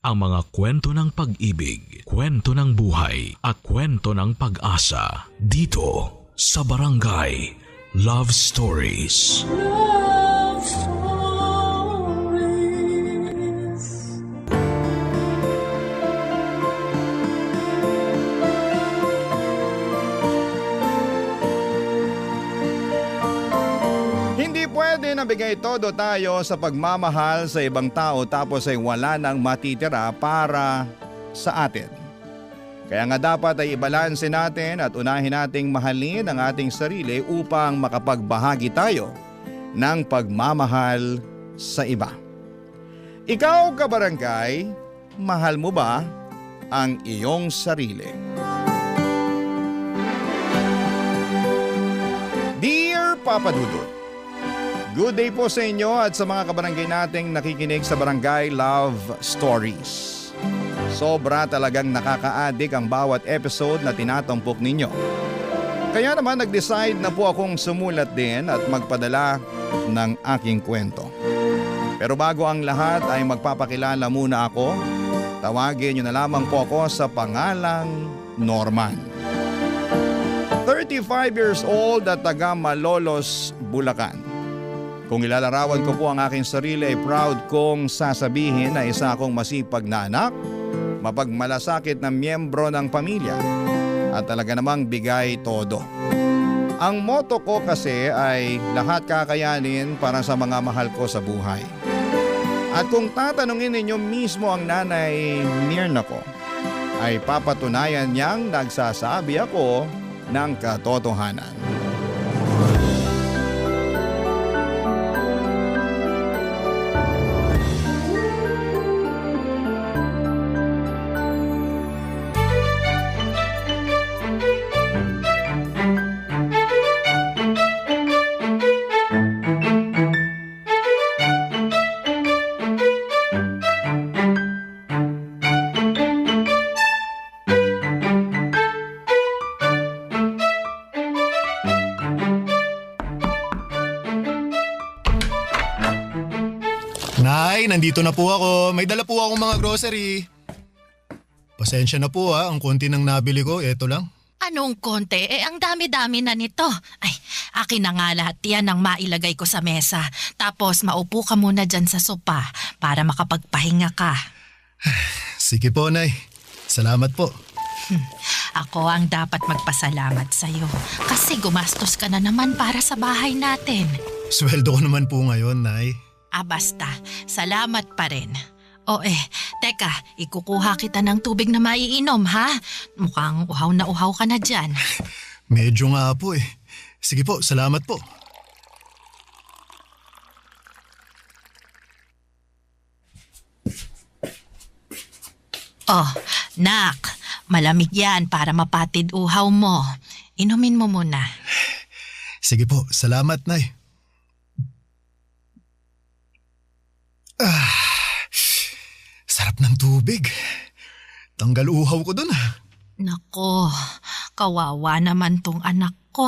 ang mga kwento ng pag-ibig, kwento ng buhay at kwento ng pag-asa dito sa Barangay Love Stories. Love Stories. Hindi pwede na bigay todo tayo sa pagmamahal sa ibang tao tapos ay wala nang matitira para sa atin. Kaya nga dapat ay ibalanse natin at unahin nating mahalin ang ating sarili upang makapagbahagi tayo ng pagmamahal sa iba. Ikaw, kabarangay, mahal mo ba ang iyong sarili? Dear Papa Dudut, good day po sa inyo at sa mga kabarangay nating nakikinig sa Barangay Love Stories. Sobra talagang nakaka-addict ang bawat episode na tinatampok ninyo. Kaya naman nag-decide na po akong sumulat din at magpadala ng aking kwento. Pero bago ang lahat ay magpapakilala muna ako. Tawagin niyo na lamang po ako sa pangalang Norman. 35 years old at taga Malolos, Bulacan. Kung ilalarawan ko po ang aking sarili ay proud kong sasabihin na isa akong masipag na anak, mapagmalasakit na miyembro ng pamilya at talaga namang bigay todo. Ang motto ko kasi ay lahat kakayanin para sa mga mahal ko sa buhay. At kung tatanungin ninyo mismo ang nanay Mirna ko, ay papatunayan niyang nagsasabi ako ng katotohanan. Nay, nandito na po ako. May dala po akong mga grocery. Pasensya na po ang konti nang nabili ko, eto lang. Anong konti? Ang dami-dami na nito. Ay, akin na nga lahat yan ang mailagay ko sa mesa. Tapos maupo ka muna dyan sa sopa para makapagpahinga ka. Sige po, Nay. Salamat po. Ako ang dapat magpasalamat sa'yo kasi gumastos ka na naman para sa bahay natin. Sweldo ko naman po ngayon, Nay. Basta, salamat pa rin. Teka, ikukuha kita ng tubig na maiinom, ha? Mukhang uhaw na uhaw ka na dyan. Medyo nga po eh. Sige po, salamat po. Nak, malamig yan para mapatid uhaw mo. Inumin mo muna. Sige po, salamat, Nay. Sarap ng tubig. Tanggal uhaw ko dun. Nako, kawawa naman tong anak ko.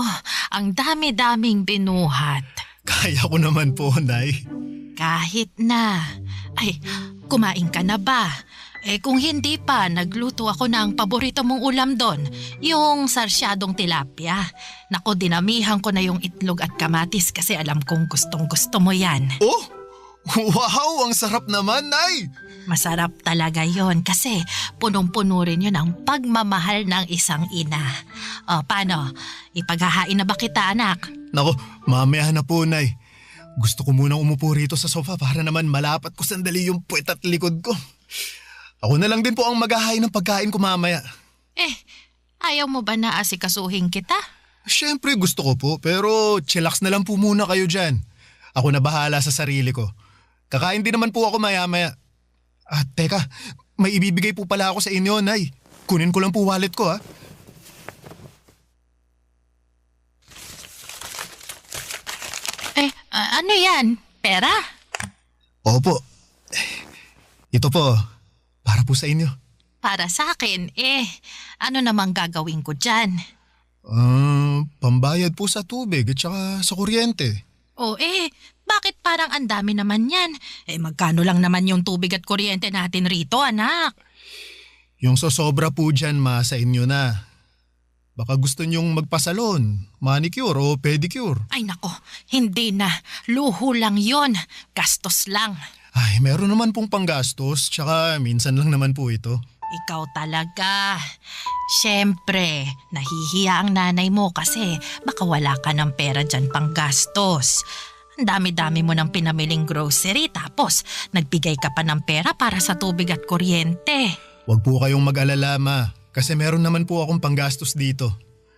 Ang dami-daming binuhat. Kaya ko naman po, Nay. Kahit na. Ay, kumain ka na ba? Kung hindi pa, nagluto ako ng paborito mong ulam doon. Yung sarsyadong tilapia. Nako, dinamihan ko na yung itlog at kamatis kasi alam kong gustong-gusto mo yan. Oh! Wow! Ang sarap naman, Nay! Masarap talaga yon kasi punong-puno rin yun ang pagmamahal ng isang ina. Paano? Ipaghahain na ba kita, anak? Nako, mamaya na po, Nay. Gusto ko munang umupo rito sa sofa para naman malapat ko sandali yung puwet at likod ko. Ako na lang din po ang maghahain ng pagkain ko mamaya. Ayaw mo ba na asikasuhin kita? Siyempre gusto ko po, pero chillax na lang po muna kayo dyan. Ako na bahala sa sarili ko. Kakain din naman po ako maya-maya. Teka, may ibibigay po pala ako sa inyo, Nay. Kunin ko lang po wallet ko, ha? Ano yan? Pera? Opo. Ito po, para po sa inyo. Para sa akin, ano namang gagawin ko dyan? Pambayad po sa tubig at saka sa kuryente. Bakit parang ang dami naman yan? Magkano lang naman yung tubig at kuryente natin rito, anak? Yung sosobra po dyan ma sa inyo na. Baka gusto nyong magpasalon, manicure o pedicure. Ay nako, hindi na. Luho lang yon. Gastos lang. Ay, meron naman pong panggastos, tsaka minsan lang naman po ito. Ikaw talaga. Siyempre, nahihiya ang nanay mo kasi baka wala ka ng pera dyan pang gastos. Ang dami-dami mo ng pinamiling grocery tapos nagbigay ka pa ng pera para sa tubig at kuryente. Huwag po kayong mag-alala ma, kasi meron naman po akong panggastos dito.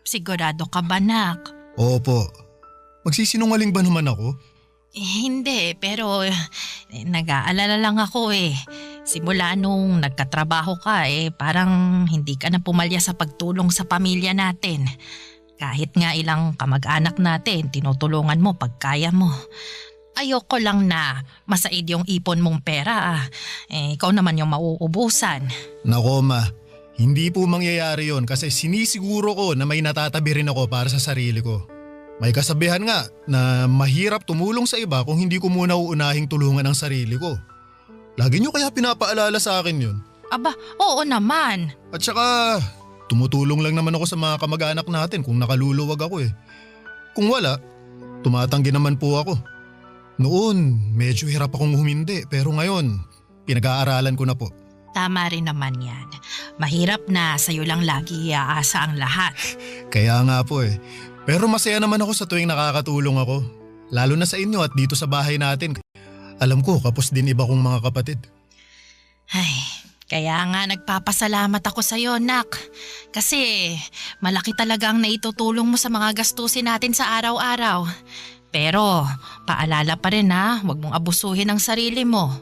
Sigurado ka ba, nak? Opo. Magsisinungaling ba naman ako? Hindi, pero nag-aalala lang ako eh. Simula nung nagkatrabaho ka parang hindi ka na pumalya sa pagtulong sa pamilya natin. Kahit nga ilang kamag-anak natin, tinutulungan mo pag kaya mo. Ayoko lang na masaid yung ipon mong pera. Ikaw naman yung mauubusan. Nako ma, hindi po mangyayari yon kasi sinisiguro ko na may natatabi rin ako para sa sarili ko. May kasabihan nga na mahirap tumulong sa iba kung hindi ko muna uunahing tulungan ang sarili ko. Lagi nyo kaya pinapaalala sa akin yun? Aba, oo naman. At saka, tumutulong lang naman ako sa mga kamag-anak natin kung nakaluluwag ako eh. Kung wala, tumatanggi naman po ako. Noon, medyo hirap akong humindi pero ngayon, pinag-aaralan ko na po. Tama rin naman yan. Mahirap na sa'yo lang lagi iaasa ang lahat. Kaya nga po eh. Pero masaya naman ako sa tuwing nakakatulong ako. Lalo na sa inyo at dito sa bahay natin. Alam ko, kapos din iba kong mga kapatid. Ay, kaya nga nagpapasalamat ako sa'yo, nak. Kasi malaki talaga ang naitutulong mo sa mga gastusin natin sa araw-araw. Pero paalala pa rin ha, huwag mong abusuhin ang sarili mo.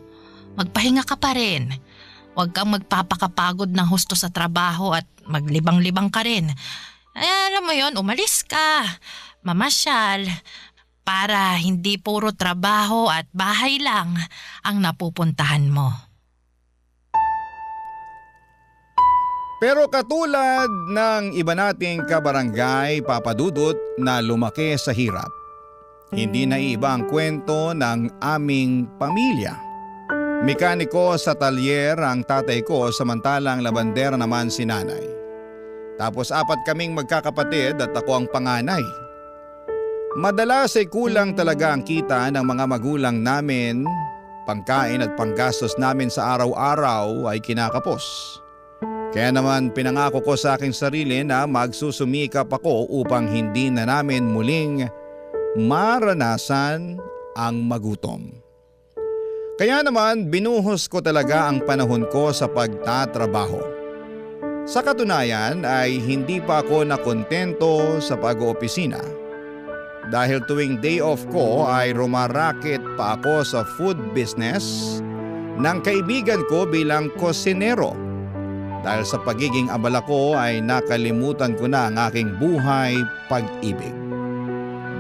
Magpahinga ka pa rin. Huwag kang magpapakapagod ng husto sa trabaho at maglibang-libang ka rin. Alam mo yon, umalis ka, mamasyal, para hindi puro trabaho at bahay lang ang napupuntahan mo. Pero katulad ng iba nating kabarangay, Papa Dudut, na lumaki sa hirap, hindi naiiba ang kwento ng aming pamilya. Mekaniko sa talyer ang tatay ko samantalang labandera naman si nanay. Tapos 4 kaming magkakapatid at ako ang panganay. Madalas ay kulang talaga ang kita ng mga magulang namin, pangkain at panggastos namin sa araw-araw ay kinakapos. Kaya naman pinangako ko sa aking sarili na magsusumikap ako upang hindi na namin muling maranasan ang magutom. Kaya naman binuhos ko talaga ang panahon ko sa pagtatrabaho. Sa katunayan ay hindi pa ako nakontento sa pag-oopisina. Dahil tuwing day off ko ay rumaraket pa ako sa food business ng kaibigan ko bilang kosinero. Dahil sa pagiging abala ko ay nakalimutan ko na ang aking buhay pag-ibig.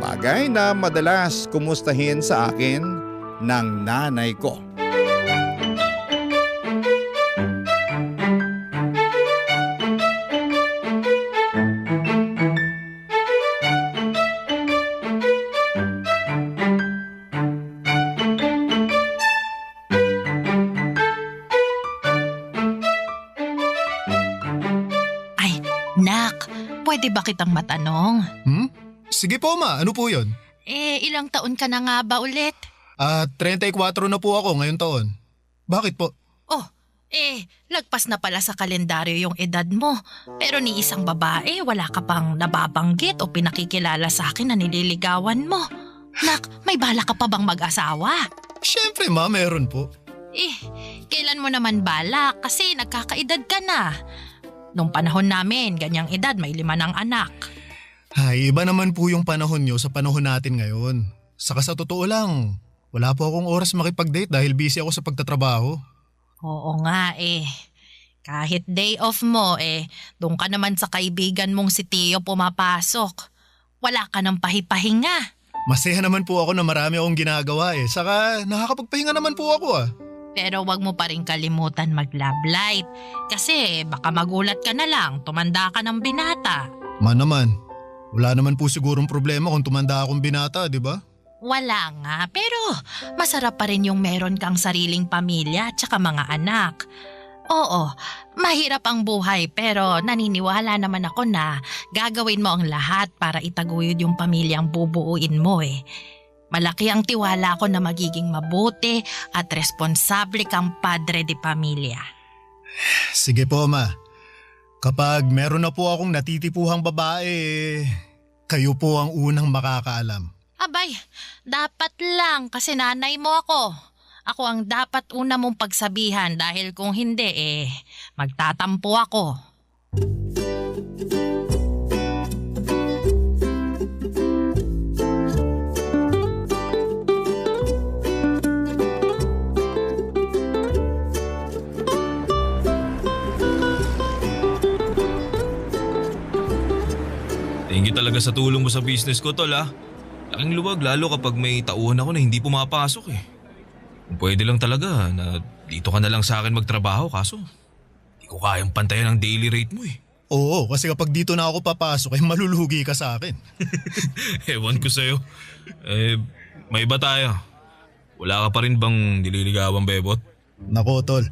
Bagay na madalas kumustahin sa akin ng nanay ko. Ay, nak, pwede ba kitang matanong? Sige po ma, ano po yun? Ilang taon ka na nga ba ulit? 34 na po ako ngayong taon. Bakit po? Oh, lagpas na pala sa kalendaryo yung edad mo. Pero ni isang babae, wala ka pang nababanggit o pinakikilala sa akin na nililigawan mo. Nak, may bala ka pa bang mag-asawa? Siyempre ma, meron po. Kailan mo naman bala? Kasi nagkakaedad ka na. Nung panahon namin, ganyang edad, may 5 ng anak. Ay, iba naman po yung panahon nyo sa panahon natin ngayon. Saka sa totoo lang, wala po akong oras makipag-date dahil busy ako sa pagtatrabaho. Oo nga Kahit day off mo doon ka naman sa kaibigan mong si Tio pumapasok. Wala ka ng pahipahinga. Masaya naman po ako na marami akong ginagawa Saka nakakapagpahinga naman po ako Pero wag mo pa rin kalimutan mag-love life. Kasi baka magulat ka na lang, tumanda ka ng binata. Ma naman, wala naman po sigurong problema kung tumanda akong binata, di ba? Wala nga, pero masarap pa rin yung meron kang sariling pamilya at saka mga anak. Oo, mahirap ang buhay pero naniniwala naman ako na gagawin mo ang lahat para itaguyod yung pamilyang bubuuin mo eh. Malaki ang tiwala ko na magiging mabuti at responsable kang padre de pamilya. Sige po, Ma. Kapag meron na po akong natitipuhang babae, kayo po ang unang makakaalam. Abay, dapat lang kasi nanay mo ako. Ako ang dapat una mong pagsabihan dahil kung hindi magtatampo ako. Thank you talaga sa tulong mo sa business ko, tol Laking luwag lalo kapag may tauhan ako na hindi pumapasok Kung pwede lang talaga na dito ka na lang sa akin magtrabaho kaso hindi ko kayang pantayan ang daily rate mo Oo, kasi kapag dito na ako papasok ay malulugi ka sa akin. Ewan ko sa'yo. May iba tayo. Wala ka pa rin bang nililigawan, bebot? Nako, tol.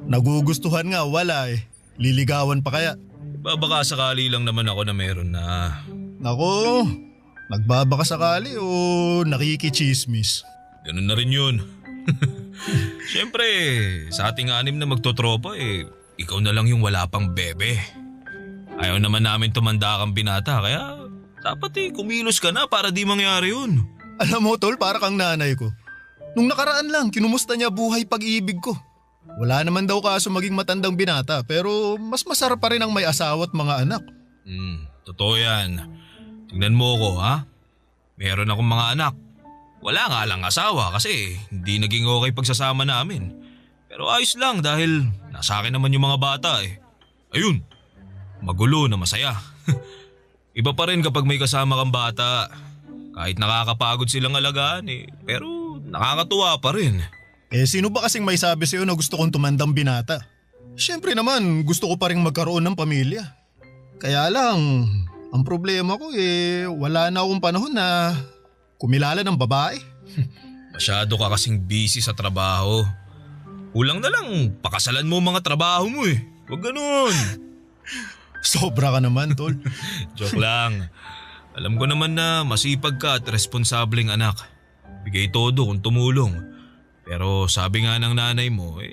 Nagugustuhan nga, wala Liligawan pa kaya? Baka sakali lang naman ako na meron na. Nako, nagbabaka sakali o nakikichismis? Ganun na rin yun. Siyempre, sa ating anim na magtotropa ikaw na lang yung wala pang bebe. Ayaw naman namin tumanda kang binata kaya dapat kumilos ka na para di mangyari yun. Alam mo, tol, para kang nanay ko. Nung nakaraan lang, kinumusta niya buhay pag-ibig ko. Wala naman daw kaso maging matandang binata pero mas masarap pa rin ang may asawa at mga anak. Totoo yan. Tingnan mo ko Meron akong mga anak. Wala nga lang asawa kasi hindi naging okay pagsasama namin. Pero ayos lang dahil nasa akin naman yung mga bata Ayun, magulo na masaya. Iba pa rin kapag may kasama kang bata. Kahit nakakapagod silang alagaan pero nakakatuwa pa rin. Sino ba kasing may sabi sa'yo na gusto kong tumandang binata? Siyempre naman, gusto ko pa rin magkaroon ng pamilya. Kaya lang, ang problema ko wala na akong panahon na kumilala ng babae. Masyado ka kasing busy sa trabaho. Kulang na lang, pakasalan mo mga trabaho mo Huwag ganun. Sobra ka naman, tol. Joke lang. Alam ko naman na masipag ka at responsableng anak. Bigay todo kung tumulong. Pero sabi nga ng nanay mo,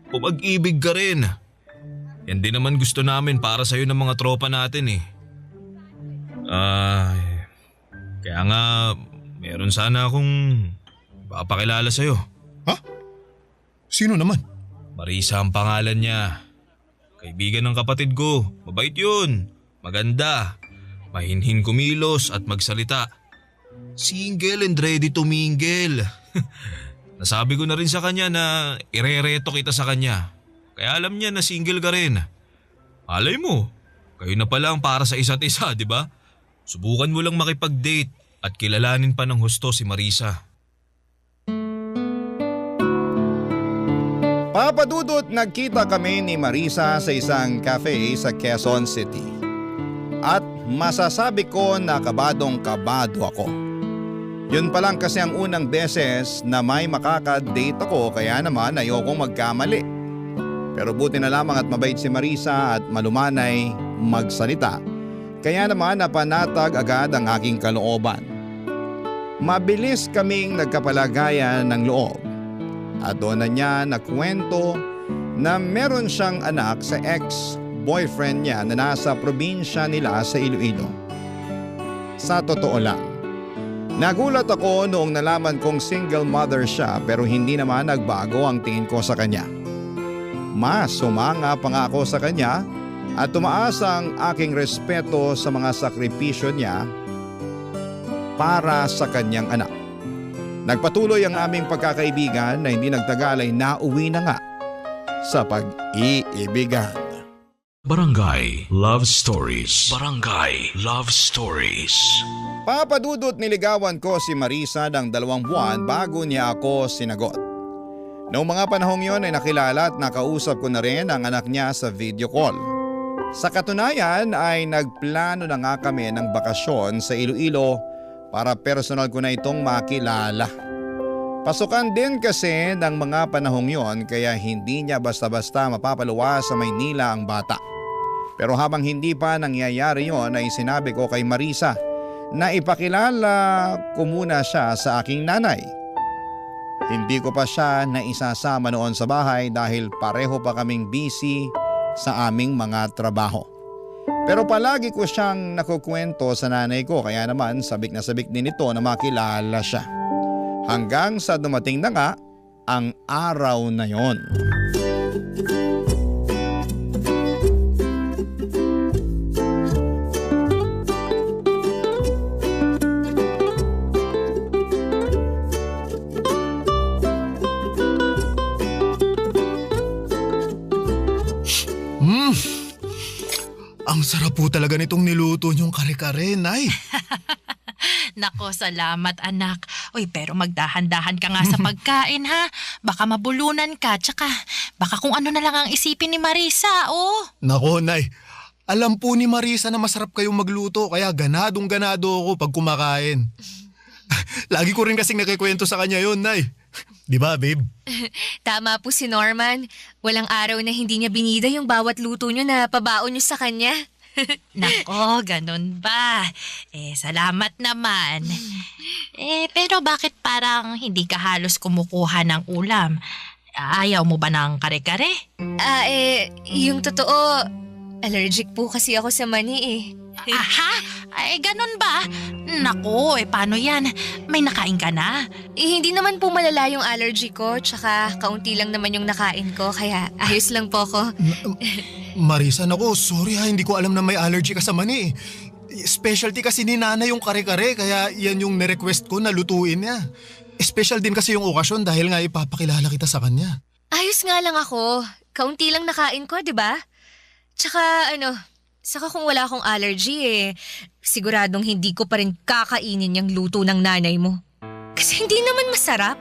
pumag-ibig ka rin. Yan din naman gusto namin para sa'yo ng mga tropa natin Kaya nga, meron sana akong papakilala sa'yo. Ha? Sino naman? Marisa ang pangalan niya. Kaibigan ng kapatid ko. Mabait yun. Maganda. Mahinhin kumilos at magsalita. Single and ready to mingle. Nasabi ko na rin sa kanya na irereto kita sa kanya. Kaya alam niya na single ka rin. Alay mo, kayo na pala ang para sa isa't isa, di ba? Subukan mo lang makipag-date at kilalanin pa ng husto si Marisa. Papa Dudut, nagkita kami ni Marisa sa isang cafe sa Quezon City. At masasabi ko na kabadong-kabado ako. Yun pa lang kasi ang unang beses na may makaka-date ako kaya naman ayokong magkamali. Pero buti na lamang at mabait si Marisa at malumanay magsalita. Kaya naman napanatag agad ang aking kalooban. Mabilis kaming nagkapalagayan ng loob. At doon na niya nakwento na meron siyang anak sa ex-boyfriend niya na nasa probinsya nila sa Iloilo. Sa totoo lang, nagulat ako noong nalaman kong single mother siya pero hindi naman nagbago ang tingin ko sa kanya. Mas sumanga pa nga ako sa kanya at tumaas ang aking respeto sa mga sakripisyo niya para sa kanyang anak. Nagpatuloy ang aming pagkakaibigan na hindi nagtagal ay nauwi na nga sa pag-iibigan. Barangay Love Stories. Barangay Love Stories. Papa Dudut, niligawan ko si Marisa ng 2 buwan bago niya ako sinagot. Noong mga panahong yon ay nakilala at nakausap ko na rin ang anak niya sa video call. Sa katunayan ay nagplano na nga kami ng bakasyon sa Iloilo para personal ko na itong makilala. Pasukan din kasi ng mga panahong yon kaya hindi niya basta-basta mapapaluwas sa Maynila ang bata. Pero habang hindi pa nangyayari yon ay sinabi ko kay Marisa na ipakilala ko muna siya sa aking nanay. Hindi ko pa siya naisasama noon sa bahay dahil pareho pa kaming busy sa aming mga trabaho. Pero palagi ko siyang nakukwento sa nanay ko kaya naman sabik na sabik din ito na makilala siya. Hanggang sa dumating na nga ang araw na yon. Ang sarap po talaga nitong niluto niyong kare-kare, Nay. Nako, salamat anak. Uy, pero magdahan-dahan ka nga sa pagkain ha. Baka mabulunan ka, tsaka baka kung ano na lang ang isipin ni Marisa, oh. Nako, Nay. Alam po ni Marisa na masarap kayong magluto kaya ganadong-ganado ako pag kumakain. Lagi ko rin kasing nakikwento sa kanya yun, Nay. Di ba, babe? Tama po si Norman. Walang araw na hindi niya binida yung bawat luto niyo na pabaon niyo sa kanya. Nako, ganun ba? Salamat naman. Pero bakit parang hindi ka halos kumukuha ng ulam? Ayaw mo ba ng kare-kare? Yung totoo, allergic po kasi ako sa mani eh. Aha? Ganun ba? Nako, paano yan? May nakain ka na? Hindi naman po malala yung allergy ko, tsaka kaunti lang naman yung nakain ko, kaya ayos lang po ko. Marisa, nako, sorry ha, hindi ko alam na may allergy ka sa mani. Specialty kasi ni Nana yung kare-kare, kaya yan yung nirequest ko na lutuin niya. Special din kasi yung okasyon dahil nga ipapakilala kita sa kanya. Ayos nga lang ako. Kaunti lang nakain ko, di ba? Tsaka saka kung wala akong allergy siguradong hindi ko pa rin kakainin yung luto ng nanay mo. Kasi hindi naman masarap.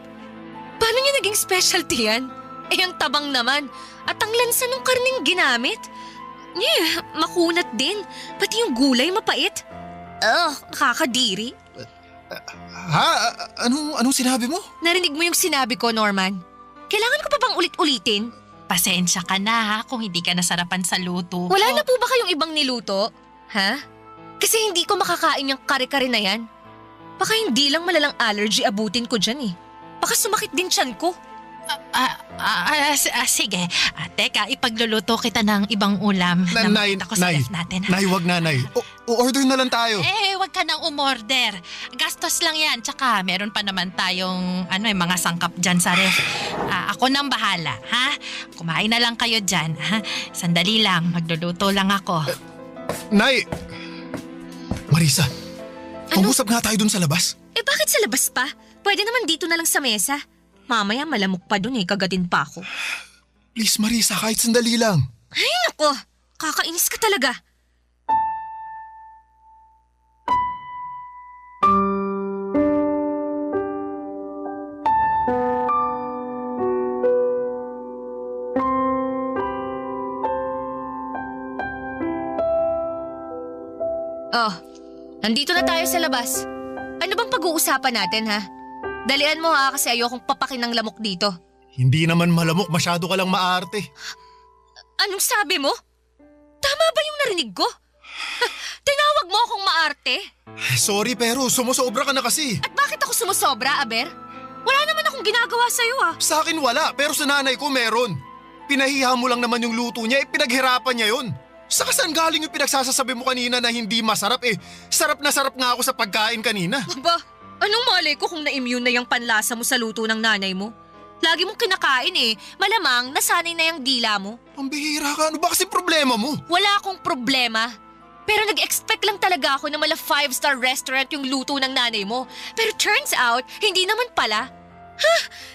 Paano niya naging specialty yan? Ang tabang naman. At ang lansa ng karning ginamit. Makunat din. Pati yung gulay mapait. Nakakadiri. Ha? Anong sinabi mo? Narinig mo yung sinabi ko, Norman? Kailangan ko pa bang ulit-ulitin? Pasensya ka na ha kung hindi ka nasarapan sa luto. Wala na po ba kayong ibang niluto? Ha? Kasi hindi ko makakain yung kare-kare na yan. Baka hindi lang malalang allergy abutin ko dyan eh. Baka sumakit din tiyan ko. Sige. Teka, ipagluluto kita ng ibang ulam na makita ko sa ref natin. Nay, wag na, Nay. Order na lang tayo. Wag ka nang umorder. Gastos lang yan. Tsaka meron pa naman tayong mga sangkap dyan sa ref. Ako nang bahala, ha? Kumain na lang kayo dyan, ha? Sandali lang, magluluto lang ako. Nay! Marisa, mag-usap nga tayo dun sa labas. Bakit sa labas pa? Pwede naman dito na lang sa mesa. Mamaya malamok pa dun kagatin pa ako. Please, Marisa, kahit sandali lang. Ay, nako! Kakainis ka talaga. Nandito na tayo sa labas. Ano bang pag-uusapan natin, ha? Dalian mo ha, kasi ayokong papakin ng lamok dito. Hindi naman malamok, masyado ka lang maarte. Anong sabi mo? Tama ba yung narinig ko? Tinawag mo akong maarte? Sorry pero sumusobra ka na kasi. At bakit ako sumusobra, Aber? Wala naman akong ginagawa sa'yo Sa akin wala, pero sa nanay ko meron. Pinahiya mo lang naman yung luto niya, pinaghirapan niya yun. Saka saan galing yung pinagsasasabi mo kanina na hindi masarap sarap na sarap nga ako sa pagkain kanina. Aba, anong malay ko kung na-immune na yung panlasa mo sa luto ng nanay mo? Lagi mong kinakain malamang nasanay na yung dila mo. Ang bihira ka, ano ba kasi problema mo? Wala akong problema. Pero nag-expect lang talaga ako na mala 5-star restaurant yung luto ng nanay mo. Pero turns out, hindi naman pala.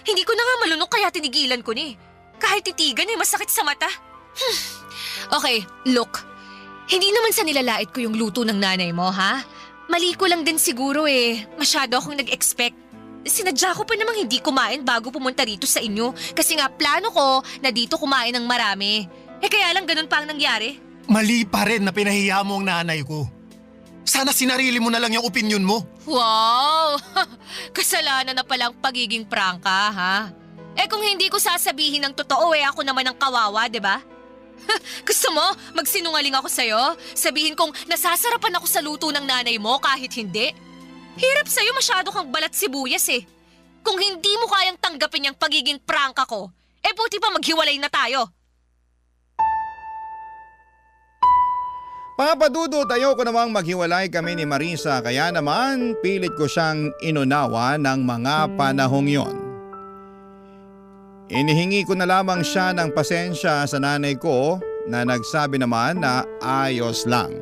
Hindi ko na nga malunok kaya tinigilan ko ni. Kahit titigan masakit sa mata. Okay, look. Hindi naman sa nilalait ko yung luto ng nanay mo, ha? Mali ko lang din siguro Masyado akong nag-expect. Sinadya ko pa namang hindi kumain bago pumunta rito sa inyo. Kasi nga plano ko na dito kumain ng marami. Kaya lang ganun pa ang nangyari. Mali pa rin na pinahiya mo ang nanay ko. Sana sinarili mo na lang yung opinion mo. Wow! Kasalanan na palang pagiging prangka, ha? Kung hindi ko sasabihin ng totoo, ako naman ang kawawa, di ba? Gusto mo, magsinungaling ako sa'yo? Sabihin kong nasasarapan ako sa luto ng nanay mo kahit hindi? Hirap sa'yo, masyado kang balat sibuyas eh. Kung hindi mo kayang tanggapin yung pagiging prangka ko, buti pa maghiwalay na tayo. Mga padudot, ayoko namang maghiwalay kami ni Marisa kaya naman pilit ko siyang inunawa ng mga panahong yon. Inihingi ko na lamang siya ng pasensya sa nanay ko na nagsabi naman na ayos lang.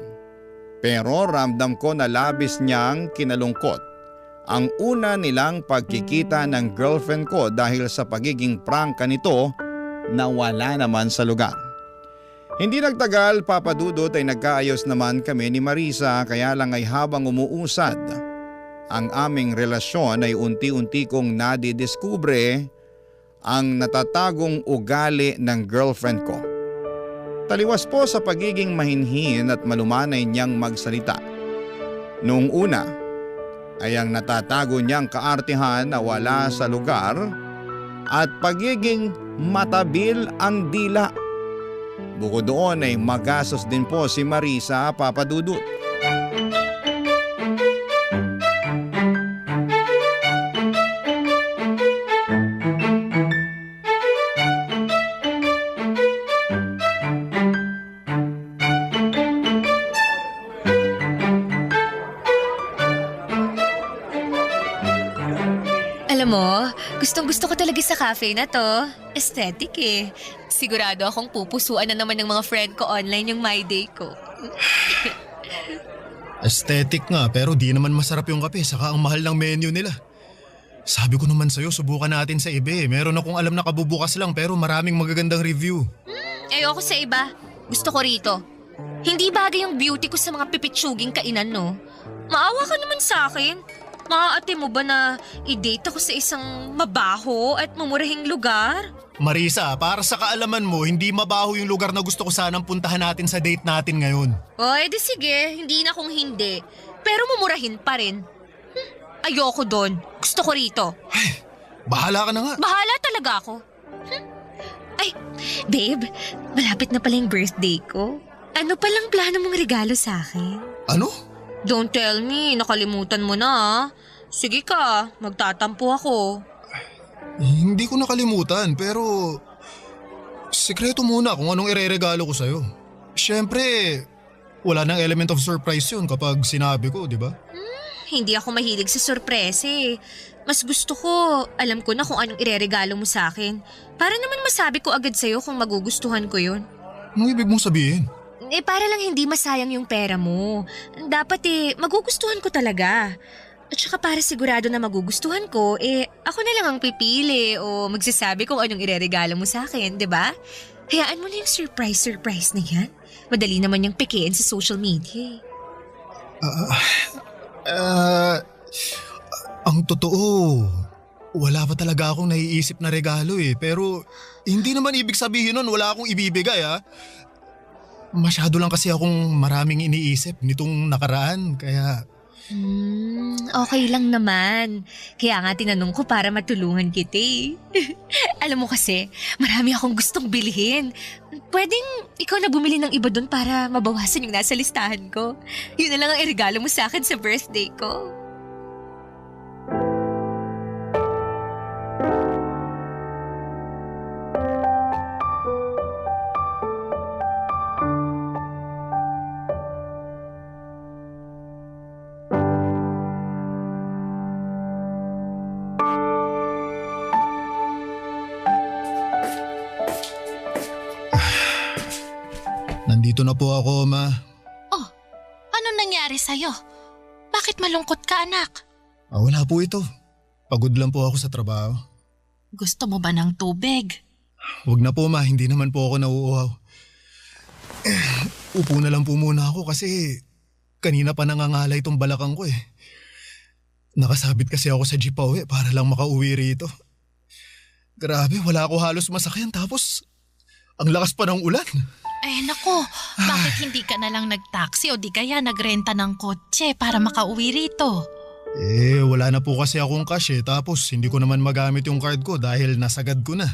Pero ramdam ko na labis niyang kinalungkot ang una nilang pagkikita ng girlfriend ko dahil sa pagiging prangka nito na wala naman sa lugar. Hindi nagtagal, Papa Dudut, ay nagkaayos naman kami ni Marisa kaya lang ay habang umuusad ang aming relasyon ay unti-unti kong nadidiskubre ang natatagong ugali ng girlfriend ko. Taliwas po sa pagiging mahinhin at malumanay niyang magsalita. Noong una ay ang natatago niyang kaartihan na wala sa lugar at pagiging matabil ang dila. Bukod doon ay magastos din po si Marisa, Papa Dudut. Alam mo, gustong-gusto ko talaga sa cafe na to. Aesthetic eh. Sigurado akong pupusuan na naman ng mga friend ko online yung My Day ko. Aesthetic nga pero di naman masarap yung kape saka ang mahal ng menu nila. Sabi ko naman sa'yo, subukan natin sa iba eh. Meron akong alam na kabubukas lang pero maraming magagandang review. Ayoko sa iba. Gusto ko rito. Hindi bagay yung beauty ko sa mga pipitsuging kainan, no? Maawa ka naman sa akin. Maaate mo ba na i-date ako sa isang mabaho at mamurahing lugar? Marisa, para sa kaalaman mo, hindi mabaho yung lugar na gusto ko sanang puntahan natin sa date natin ngayon. O, edi sige. Hindi na kung hindi. Pero mamurahin pa rin. Ayoko doon. Gusto ko rito. Ay, bahala ka na nga. Bahala talaga ako. Ay, babe, malapit na pala yung birthday ko. Ano palang plano mong regalo sa akin? Ano? Don't tell me, nakalimutan mo na ah. Sige ka, magtatampo ako. Hindi ko nakalimutan pero sikreto muna kung anong ireregalo ko sa'yo. Siyempre, wala nang element of surprise yun kapag sinabi ko, di ba? Hindi ako mahilig sa sorpresa eh. Mas gusto ko, alam ko na kung anong ireregalo mo sa akin. Para naman masabi ko agad sa'yo kung magugustuhan ko yun. Anong ibig mong sabihin? Para lang hindi masayang yung pera mo. Dapat magugustuhan ko talaga. At saka para sigurado na magugustuhan ko, ako na lang ang pipili o magsasabi kung anong ireregalo mo sa akin, di ba? Hayaan mo na yung surprise na yan. Madali naman yung pekein sa social media. Ang totoo, wala pa talaga akong naiisip na regalo eh. Pero hindi naman ibig sabihin nun wala akong ibibigay ah. Masyado lang kasi akong maraming iniisip nitong nakaraan kaya… Okay lang naman. Kaya nga tinanong ko para matulungan kita eh. Alam mo kasi, marami akong gustong bilhin. Pwedeng ikaw na bumili ng iba doon para mabawasan yung nasa listahan ko. Yun na lang ang iregalo mo sa akin sa birthday ko. Nandito na po ako, Ma. Oh, anong nangyari sa'yo? Bakit malungkot ka, anak? Wala po ito. Pagod lang po ako sa trabaho. Gusto mo ba ng tubig? Huwag na po, Ma. Hindi naman po ako nauuhaw. Upo na lang po muna ako kasi kanina pa nangangalay itong balakang ko eh. Nakasabit kasi ako sa jeep pa uwi para lang makauwi rito. Grabe, wala ako halos masakyan tapos ang lakas pa ng ulan. Nako, bakit hindi ka na lang nag-taxi o di kaya nagrenta ng kotse para makauwi rito? Wala na po kasi akong cash tapos hindi ko naman magamit yung card ko dahil nasagad ko na.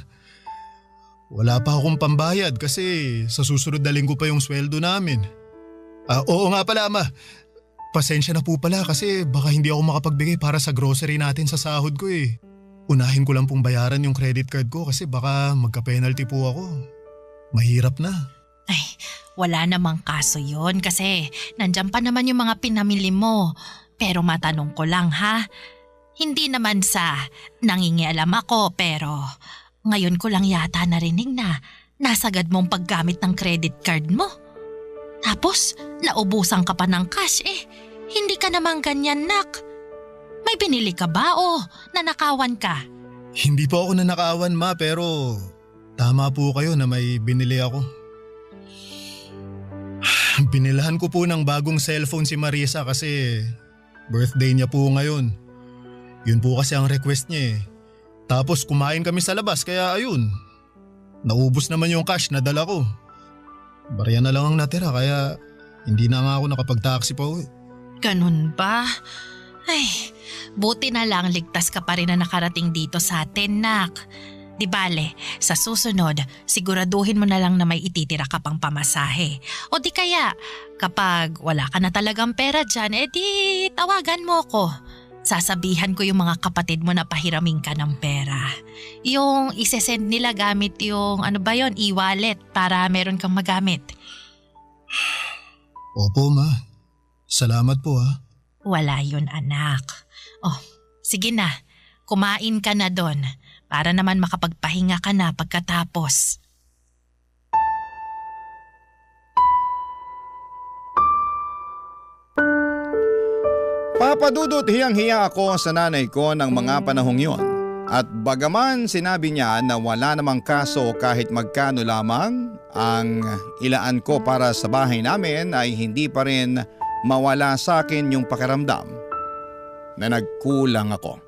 Wala pa akong pambayad kasi sa susunod na linggo pa yung sweldo namin. Oo nga pala ama, pasensya na po pala kasi baka hindi ako makapagbigay para sa grocery natin sa sahod ko Unahin ko lang pong bayaran yung credit card ko kasi baka magka-penalty po ako. Mahirap na. Ay, wala namang kaso yon kasi nandyan pa naman yung mga pinamili mo. Pero matanong ko lang ha, hindi naman sa nangingialam ako pero ngayon ko lang yata narinig na nasagad mong paggamit ng credit card mo. Tapos naubusan ka pa ng cash hindi ka naman ganyan nak. May binili ka ba o nanakawan ka? Hindi po ako nanakawan ma pero tama po kayo na may binili ako. Binilahan ko po ng bagong cellphone si Marisa kasi birthday niya po ngayon. Yun po kasi ang request niya Tapos kumain kami sa labas kaya ayun. Naubos naman yung cash na dala ko. Barya na lang ang natira kaya hindi na nga ako nakapag-taxi pa uwi. Ganun ba? Ay, buti na lang ligtas ka pa rin na nakarating dito sa atin nak. Di bale, sa susunod, siguraduhin mo na lang na may ititira ka pang pamasahe. O di kaya, kapag wala ka na talagang pera dyan, di tawagan mo ko. Sasabihan ko yung mga kapatid mo na pahiramin ka ng pera. Yung isesend nila gamit yung e-wallet para meron kang magamit. Opo ma, salamat po Wala yun anak. Oh, sige na, kumain ka na doon. Para naman makapagpahinga ka na pagkatapos. Papadudot hiyang-hiya ako sa nanay ko ng mga panahong yon. At bagaman sinabi niya na wala namang kaso kahit magkano lamang ang ilaan ko para sa bahay namin ay hindi pa rin mawala sa akin yung pakiramdam na nagkulang ako.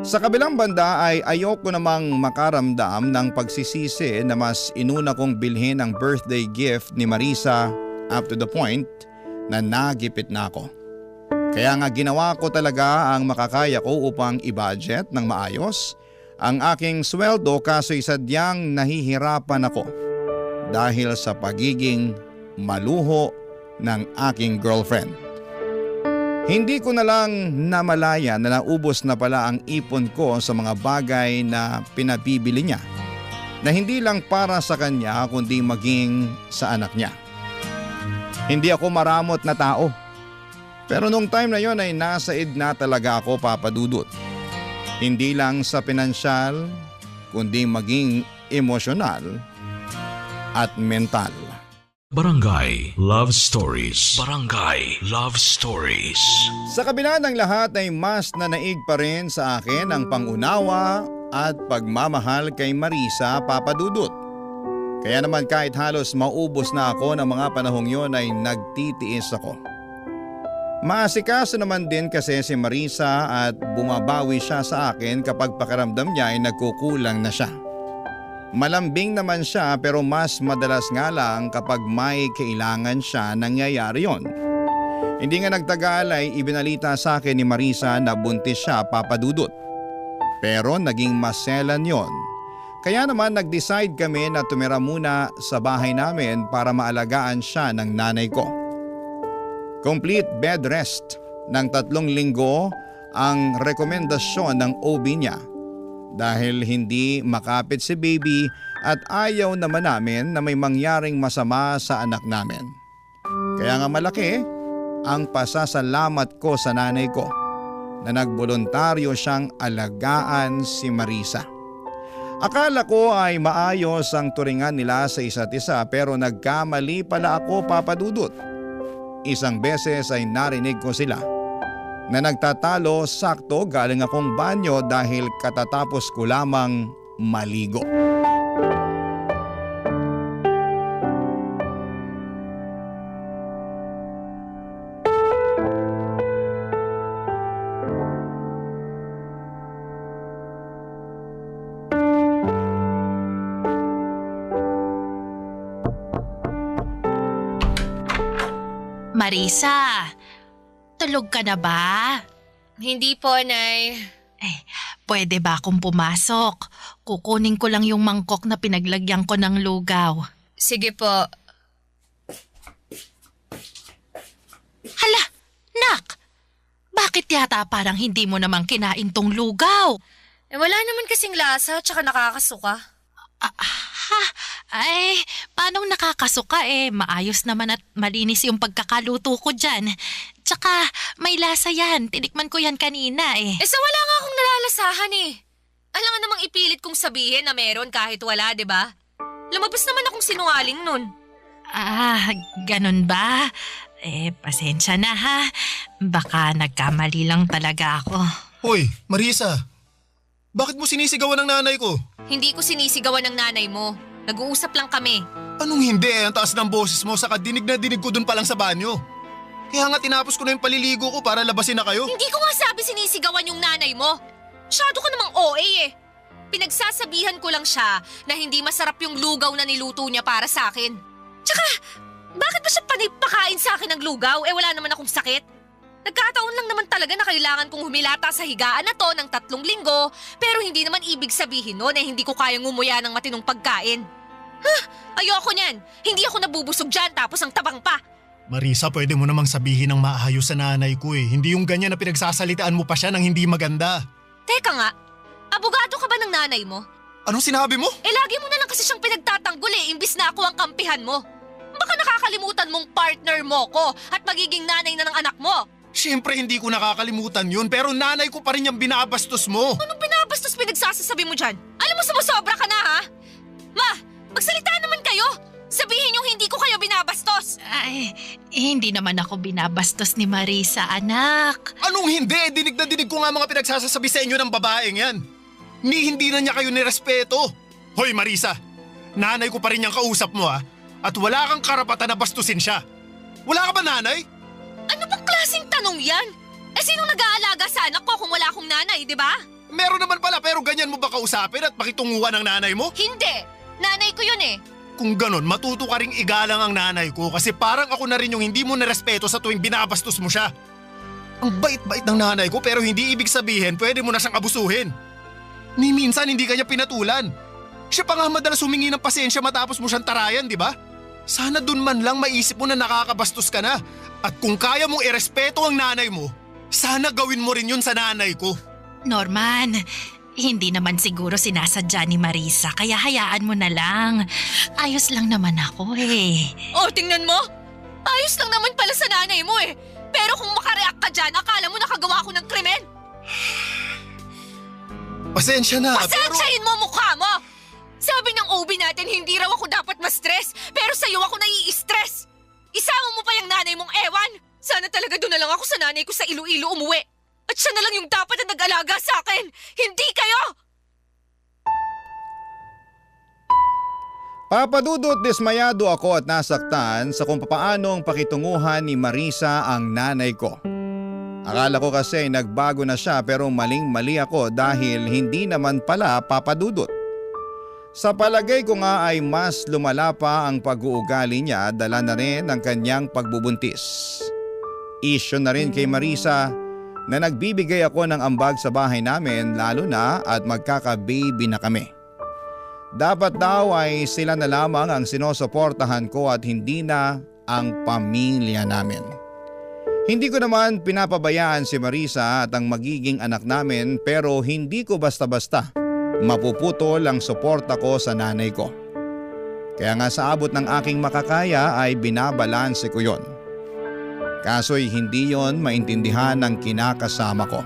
Sa kabilang banda ay ayoko namang makaramdam ng pagsisisi na mas inuna kong bilhin ang birthday gift ni Marisa up to the point na nagipit na ako. Kaya nga ginawa ko talaga ang makakaya ko upang i-budget ng maayos ang aking sweldo kaso'y sadyang nahihirapan ako dahil sa pagiging maluho ng aking girlfriend. Hindi ko na lang namalaya na naubos na pala ang ipon ko sa mga bagay na pinabibili niya na hindi lang para sa kanya kundi maging sa anak niya. Hindi ako maramot na tao. Pero nung time na yon ay nasaid na talaga ako papadudot. Hindi lang sa pinansyal kundi maging emosyonal at mental. Barangay Love Stories. Barangay Love Stories. Sa kabila ng lahat ay mas nanaig pa rin sa akin ang pangunawa at pagmamahal kay Marisa papadudot. Kaya naman kahit halos maubos na ako ng mga panahong yon ay nagtitiis ako. Maasikaso naman din kasi si Marisa at bumabawi siya sa akin kapag pakiramdam niya ay nagkukulang na siya. Malambing naman siya pero mas madalas nga lang kapag may kailangan siya nangyayari yon. Hindi nga nagtagal ay ibinalita sa akin ni Marisa na buntis siya papadudot. Pero naging maselan yon. Kaya naman nag-decide kami na tumira muna sa bahay namin para maalagaan siya ng nanay ko. Complete bed rest ng 3 linggo ang rekomendasyon ng OB niya. Dahil hindi makapit si baby at ayaw naman namin na may mangyaring masama sa anak namin. Kaya nga malaki ang pasasalamat ko sa nanay ko na nagboluntaryo siyang alagaan si Marisa. Akala ko ay maayos ang turingan nila sa isa't isa pero nagkamali pala ako papadudot. Isang beses ay narinig ko sila na nagtatalo sakto galing akong banyo dahil katatapos ko lamang maligo. Marisa, tulog ka na ba? Hindi po, Nay. Pwede ba akong pumasok? Kukunin ko lang yung mangkok na pinaglagyan ko ng lugaw. Sige po. Hala, nak! Bakit yata parang hindi mo namang kinain tong lugaw? Wala naman kasing lasa tsaka nakakasuka. Paanong nakakasuka maayos naman at malinis yung pagkakaluto ko dyan. Tsaka may lasa yan, tinikman ko yan kanina Sa wala nga akong nalalasahan Alam nga namang ipilit kong sabihin na meron kahit wala, di ba? Lumabas naman akong sinungaling nun. Ganun ba? Pasensya na ha. Baka nagkamali lang talaga ako. Hoy, Marisa. Bakit mo sinisigawan ng nanay ko? Hindi ko sinisigawan ng nanay mo. Nag-uusap lang kami. Anong hindi Ang taas ng boses mo saka dinig na dinig ko dun pa lang sa banyo. Kaya nga tinapos ko na yung paliligo ko para labasin na kayo. Hindi ko nga sabi sinisigawan yung nanay mo. Masyado ka namang OA Pinagsasabihan ko lang siya na hindi masarap yung lugaw na niluto niya para sa akin. Tsaka, bakit ba siya panipakain sa akin ng lugaw? Wala naman akong sakit. Nagkataon lang naman talaga na kailangan kong humilata sa higaan na to ng 3 linggo, pero hindi naman ibig sabihin no na hindi ko kayang ngumuya ng matinong pagkain. Ayoko niyan. Hindi ako nabubusog dyan tapos ang tabang pa. Marisa, pwede mo namang sabihin ng maayos sa nanay ko Hindi yung ganyan na pinagsasalitaan mo pa siya ng hindi maganda. Teka nga, abogado ka ba ng nanay mo? Anong sinabi mo? Lagi mo na lang kasi siyang pinagtatanggol imbis na ako ang kampihan mo. Baka nakakalimutan mong partner mo ko at magiging nanay na ng anak mo. Siyempre hindi ko nakakalimutan yun pero nanay ko pa rin yung binabastos mo. Anong binabastos pinagsasasabi mo dyan? Alam mo sumusobra ka na ha? Ma, magsalita naman kayo! Sabihin yung hindi ko kayo binabastos! Hindi naman ako binabastos ni Marisa, anak. Anong hindi? Dinig na dinig ko nga mga pinagsasasabi sa inyo ng babaeng yan. Hindi na niya kayo nirespeto. Hoy Marisa, nanay ko pa rin yung kausap mo At wala kang karapatan na bastusin siya. Wala ka ba nanay? Ano bang klaseng tanong yan? Sinong nag-aalaga sa anak ko kung wala akong nanay, di ba? Meron naman pala pero ganyan mo ba kausapin at pakitunguhan ng nanay mo? Hindi! Nanay ko yun Kung ganon, matuto ka ring igalang ang nanay ko kasi parang ako na rin yung hindi mo nirespeto sa tuwing binabastos mo siya. Ang bait-bait ng nanay ko pero hindi ibig sabihin pwede mo na siyang abusuhin. Ni minsan hindi kanya pinatulan. Siya pa nga madalas humingi ng pasensya matapos mo siyang tarayan, di ba? Sana dun man lang maisip mo na nakakabastos ka na. At kung kaya mong irespeto ang nanay mo, sana gawin mo rin yun sa nanay ko. Norman, hindi naman siguro sinasadya ni Marisa kaya hayaan mo na lang. Ayos lang naman ako Tingnan mo! Ayos lang naman pala sa nanay mo Pero kung makareact ka dyan, akala mo nakagawa ko ng krimen? Pasensya na, Pasensyahin mo mukha mo! Sabi ng OB natin hindi raw ako dapat ma-stress, pero sa'yo ako nai-stress! Isama mo pa yung nanay mong ewan! Sana talaga doon na lang ako sa nanay ko sa Iloilo umuwi! At siya na lang yung dapat na nag-alaga sa akin! Hindi kayo! Papadudot dismayado ako at nasaktan sa kung papaanong pakitunguhan ni Marisa ang nanay ko. Akala ko kasi nagbago na siya pero maling-mali ako dahil hindi naman pala papadudot. Sa palagay ko nga ay mas lumala pa ang pag-uugali niya dala na rin ang kanyang pagbubuntis. Isyo na rin kay Marisa na nagbibigay ako ng ambag sa bahay namin lalo na at magkaka-baby na kami. Dapat daw ay sila na lamang ang sinusuportahan ko at hindi na ang pamilya namin. Hindi ko naman pinapabayaan si Marisa at ang magiging anak namin pero hindi ko basta-basta mapuputol ang suporta ko sa nanay ko. Kaya nga sa abot ng aking makakaya ay binabalanse ko yon. Kaso'y hindi yon maintindihan ng kinakasama ko.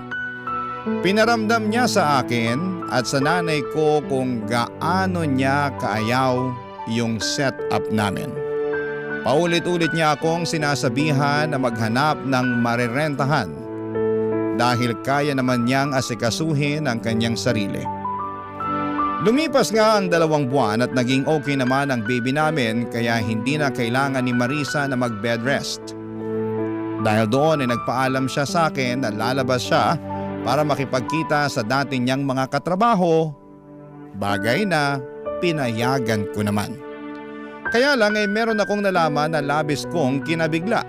Pinaramdam niya sa akin at sa nanay ko kung gaano niya kaayaw yung setup namin. Paulit-ulit niya akong sinasabihan na maghanap ng marirentahan dahil kaya naman niyang asikasuhin ang kanyang sarili. Lumipas nga ang 2 buwan at naging okay naman ang baby namin kaya hindi na kailangan ni Marisa na mag-bed rest. Dahil doon ay nagpaalam siya sa akin na lalabas siya para makipagkita sa dati niyang mga katrabaho, bagay na pinayagan ko naman. Kaya lang ay meron akong nalaman na labis kong kinabigla.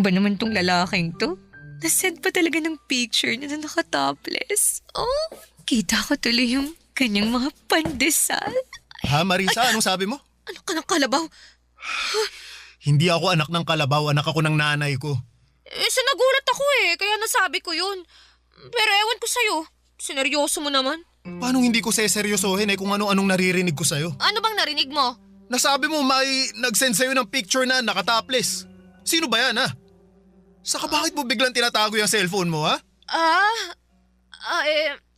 Ano ba naman tong lalaking to? Nasend pa talaga ng picture niya na naka-topless. Oh, kita ko tuloy yung kanyang mga pandesal. Ha, Marisa? Anong sabi mo? Ano ka ng kalabaw? Hindi ako anak ng kalabaw, anak ako ng nanay ko. Nagulat ako kaya nasabi ko yun. Pero ewan ko sa'yo, sineryoso mo naman. Paano hindi ko seseryosohin kung ano-anong naririnig ko sa'yo? Ano bang narinig mo? Nasabi mo may nag-send sa'yo ng picture na nakatopless. Sino ba yan, ha? Saka bakit mo biglang tinatago yung cellphone mo, ha?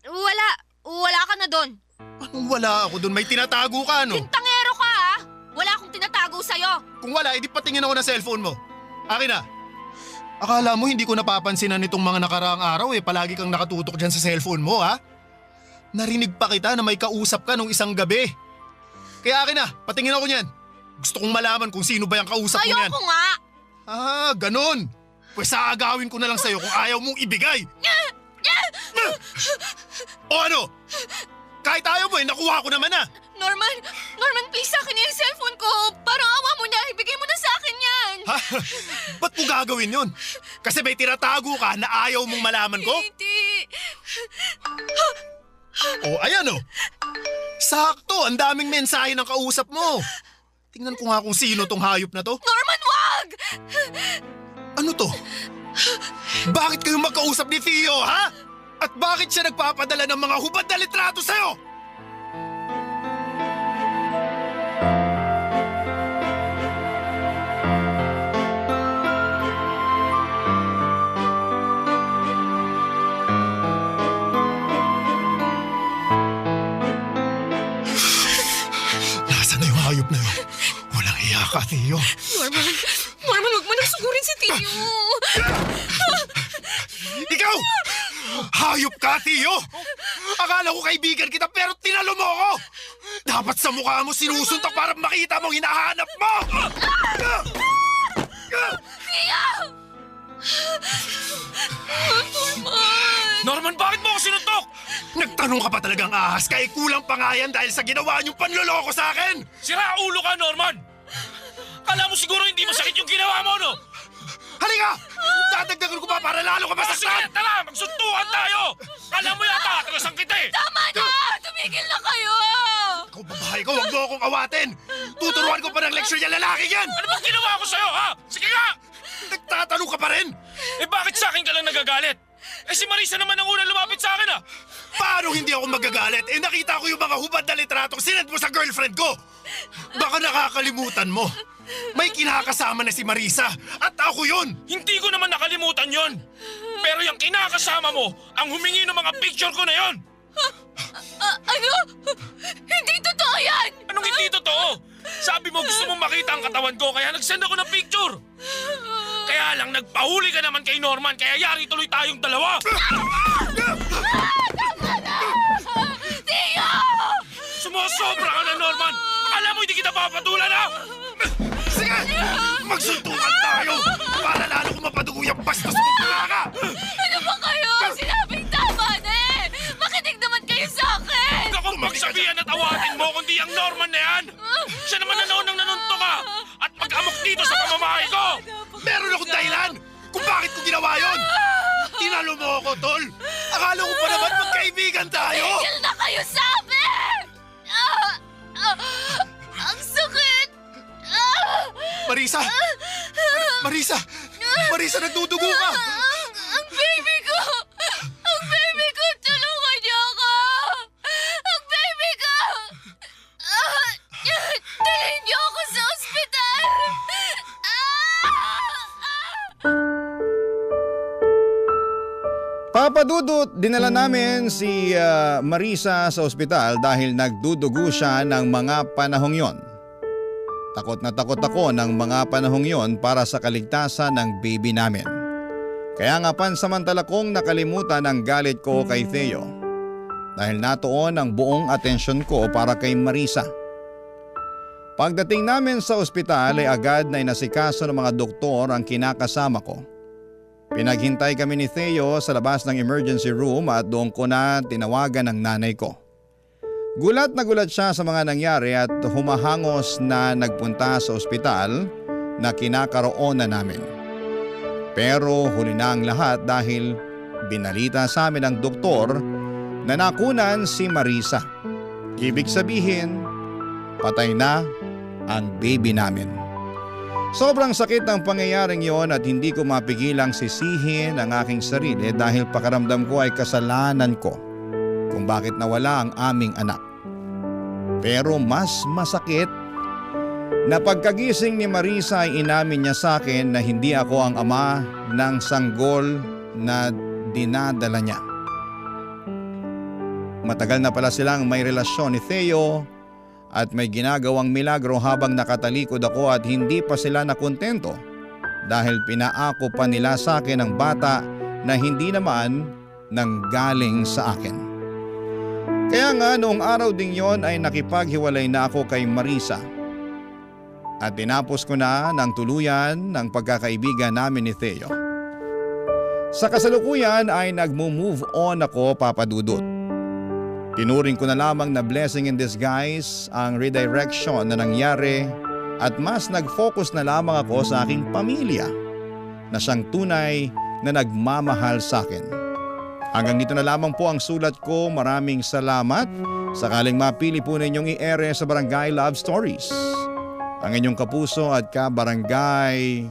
Wala. Wala ka na doon. Anong wala ako doon? May tinatago ka, no? Tangero ka, ha? Wala akong tinatago sa'yo. Kung wala, edi patingin ako na cellphone mo. Akin na. Akala mo hindi ko napapansinan nitong mga nakaraang araw palagi kang nakatutok dyan sa cellphone mo, ha? Narinig pa kita na may kausap ka nung isang gabi. Kaya akin na, patingin ako niyan. Gusto kong malaman kung sino ba yung kausap mo niyan. Ayoko nga. Ganon. Pues aagawin ko na lang sa'yo kung ayaw mong ibigay. O ano? Kahit ayaw mo nakuha ko naman na. Norman, please sa akin yung cellphone ko. Parang awa mo na, ibigay mo na sa akin yan. Ha? Ba't mo gagawin yun? Kasi may tinatago ka na ayaw mong malaman ko? Hindi. O ayan o. Sakto, ang daming mensahe ng kausap mo. Tingnan ko nga kung sino tong hayop na to. Norman, wag! Ano to? Bakit kayo magkausap ni Theo, ha? At bakit siya nagpapadala ng mga hubad na litrato sa'yo? Nasaan na yung hayop na yun? Walang hiya ka, Theo. Norman, wag mo nang sugurin si Tio. Ikaw! Hayop ka, Theo! Akala ko kaibigan kita pero tinalo mo ako! Dapat sa mukha mo sinusuntok para makita mong hinahanap mo! Norman, bakit mo ako sinuntok? Nagtanong ka pa talagang ahas kaya kulang pa nga yan dahil sa ginawa niyong panloloko sa akin! Sira ulo ka, Norman! Kala mo siguro hindi masakit yung ginawa mo, no? Halika! Dadagdagan ko pa para lalo ka Sige, masaktan! tara! Magsuntukan tayo! Kala mo yata, atrasan kita eh! Tama na! Tumigil na kayo! Ikaw babae ko, huwag mo akong awatin! Tuturuan ko pa ng leksyon yung lalaki yan! Ano bang ginawa ko sa'yo, ha? Sige nga! Nagtatanong ka pa rin! Eh bakit sa akin ka lang nagagalit? Eh si Marisa naman ang unang lumapit sa akin, Paano hindi ako magagalit? Nakita ko yung mga hubad na litratong sinend mo sa girlfriend ko! Baka nakakalimutan mo. May kinakasama na si Marisa at ako yun! Hindi ko naman nakalimutan yon. Pero yung kinakasama mo, ang humingi ng mga picture ko na yon. Ano? Hindi totoo yan! Anong hindi totoo? Sabi mo gusto mong makita ang katawan ko kaya nagsend ako ng picture. Kaya lang nagpahuli ka naman kay Norman kaya yari tuloy tayong dalawa. Tio! Sumusobra ka na, Norman. Akala mo hindi kita papatulan, ha? Sige! Magsuntukan tayo! Para lalo kong mapadugo yung bastos mo ka! Ano ba kayo? Sinabing tama na eh! Makinig naman kayo sa akin! Huwag akong magsabihan at awatin mo kundi ang Norman na yan. Siya naman na noon ang nanunto ka at pag-amok dito sa pamamahay ko. Meron akong dahilan kung bakit ko ginawa yun! Tinalo mo ako, tol! Akala ko pa naman magkaibigan tayo! Tigil na kayo sa amin! Ang sakit! Marisa! Marisa! Marisa, nagdudugo ka! Ang baby ko! Ang baby ko! Tulungan niyo ako! Ang baby ko! Dalhin niyo ako sa ospital! Papa Dudut, dinala namin si Marisa sa ospital dahil nagdudugo siya ng mga panahong yon. Takot na takot ako ng mga panahong yon para sa kaligtasan ng baby namin. Kaya nga pansamantala kong nakalimutan ang galit ko kay Theo dahil natuon ang buong atensyon ko para kay Marisa. Pagdating namin sa ospital ay agad na inasikaso ng mga doktor ang kinakasama ko. Pinaghintay kami ni Theo sa labas ng emergency room at doon ko na tinawagan ang nanay ko. Gulat na gulat siya sa mga nangyari at humahangos na nagpunta sa ospital na kinakaroonan namin. Pero huli na ang lahat dahil binalita sa amin ng doktor na nakunan si Marisa. Ibig sabihin, patay na ang baby namin. Sobrang sakit ng pangyayaring yon at hindi ko mapigilang sisihin ang aking sarili dahil pakaramdam ko ay kasalanan ko kung bakit nawala ang aming anak. Pero mas masakit na pagkagising ni Marisa ay inamin niya sa akin na hindi ako ang ama ng sanggol na dinadala niya. Matagal na pala silang may relasyon ni Theo at may ginagawang milagro habang nakatalikod ako at hindi pa sila nakontento dahil pinaako pa nila sa akin ang bata na hindi naman nanggaling sa akin. Kaya nga noong araw ding yon ay nakipaghiwalay na ako kay Marisa at tinapos ko na ng tuluyan ng pagkakaibigan namin ni Theo. Sa kasalukuyan ay nagmo-move on ako, Papa Dudut. Tinuring ko na lamang na blessing in disguise ang redirection na nangyari at mas nag-focus na lamang ako sa aking pamilya na siyang tunay na nagmamahal sa akin. Hanggang dito na lamang po ang sulat ko. Maraming salamat. Sakaling mapili po ninyong i-ere sa Barangay Love Stories. Ang inyong kapuso at kabarangay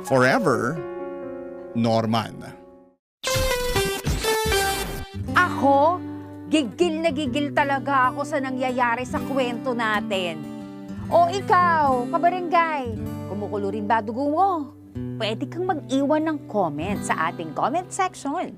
forever, Norman. Ako? Gigil na gigil talaga ako sa nangyayari sa kwento natin. O ikaw, kabarangay, kumukulo rin ba dugo mo? Pwede kang mag-iwan ng comment sa ating comment section.